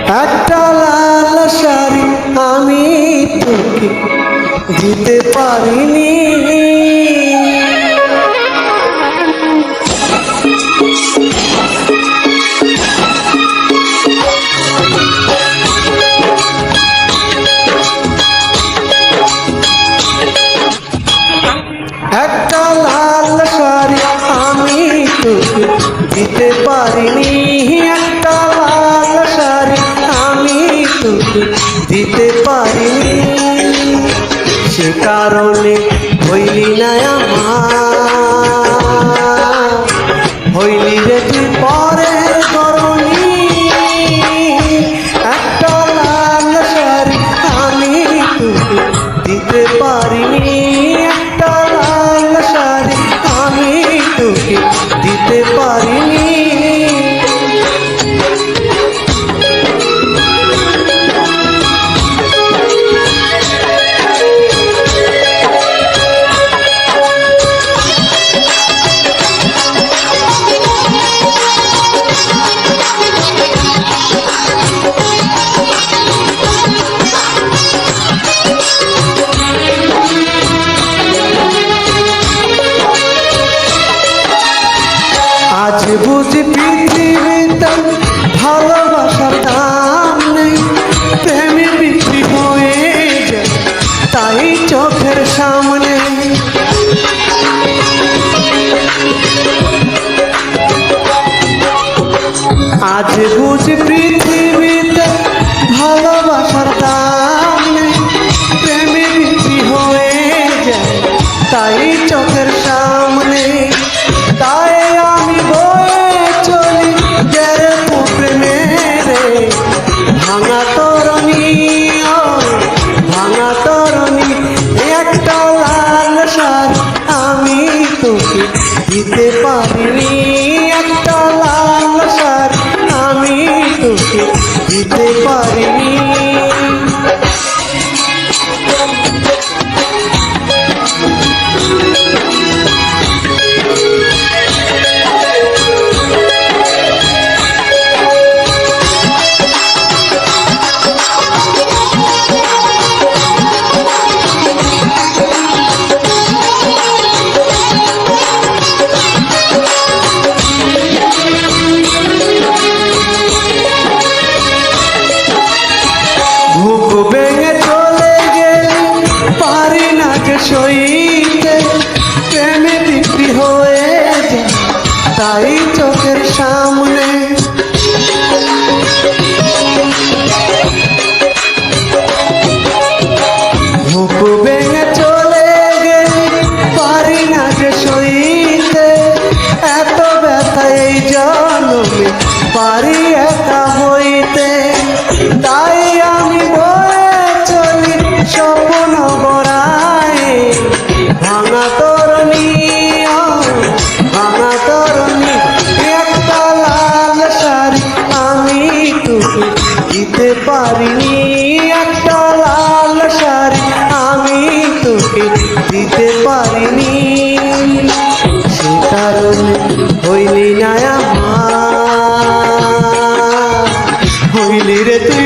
একটা লাল শাড়ি আমি তোকে দিতে পারিনি। একটা লাল শাড়ি আমি তোকে দিতে পারিনি। একটা লাল শাড়ি আমি তোকে দিতে পারিনি। সে কারণে হইলি না আমার, হইলি রে তুই পরে করনি। একটা লাল শাড়ি আমি তোকে দিতে পারিনি। একটা লাল শাড়ি আমি তোকে দিতে পারিনি। আজ বুঝি পৃথিবীতে ভালোবাসার দাম নেই, প্রেমে বিক্রি হয়ে যায় তাই চোখের সামনে। আজ বুঝি পৃথিবীতে ভালোবাসার দাম নেই, প্রেমে বিক্রি হয়ে যায় তাই চোখের সামনে। তাই আমি বয়ে চলি যারে প্রেমে রে ভাঙা তরণী, ভাঙা তরণী। একটা লাল শাড়ি আমি তোকে দিতে পারিনি। একটা লাল শাড়ি আমি তোকে দিতে পারিনি। বুক ভেঙে চলে গেলে পারি না যে সইতে, প্রেমে বিক্রি হয়ে যায় তাই চোখের সামনে। বুক ভেঙে চলে গেলে পারি না যে সইতে, এত ব্যথা এই জন্মে পারি একা হইতে। তাই আমি বয়ে চলি স্বপ্ন গড়ায় ভাঙা তরণী, ভাঙা তরণী। একটা লাল শাড়ি আমি তোকে দিতে পারিনি। একটা লাল শাড়ি আমি তোকে দিতে পারিনি। সে কারণে হইলি না আমার, হইলি রে তুই